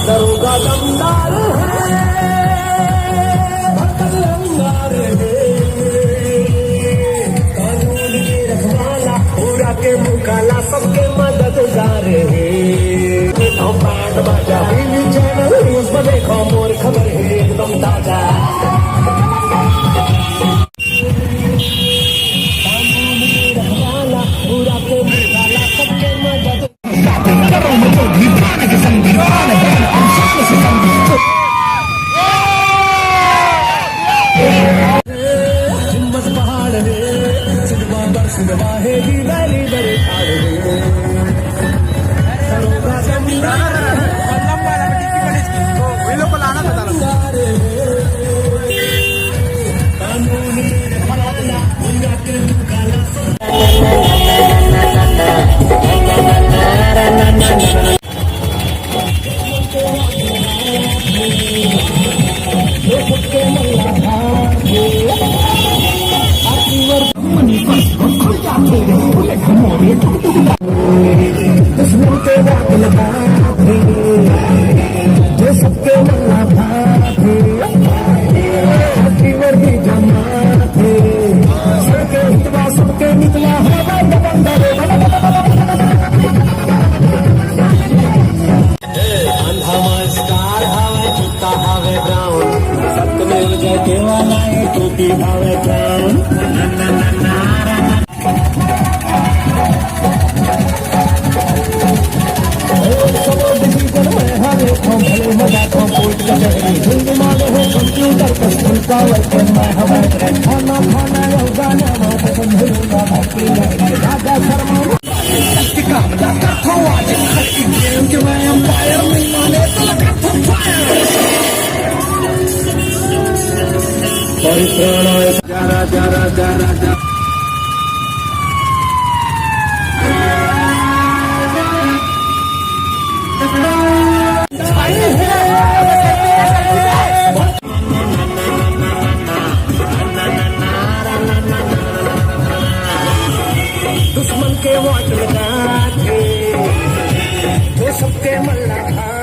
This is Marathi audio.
दरोगा दमदार कानून के रखवाला पूरा के मुकाला सबके मददगार है। बैंड बाजा टीवी चैनल न्यूज में देखो मोर खबर है एकदम ताजा। कानून के रखवाला पूरा के मुकाला सबके मदद टोपी भावे ब्राउन कंप्यूटर कस्टम का वर्तन मैं हवाई खाना खाना गाना राजा शर्मा के मैं अंपायर नहीं माने परित्राणाय जरा जरा जरा जरा दुश्मन के वाट लगा थे वो सबके मल्ला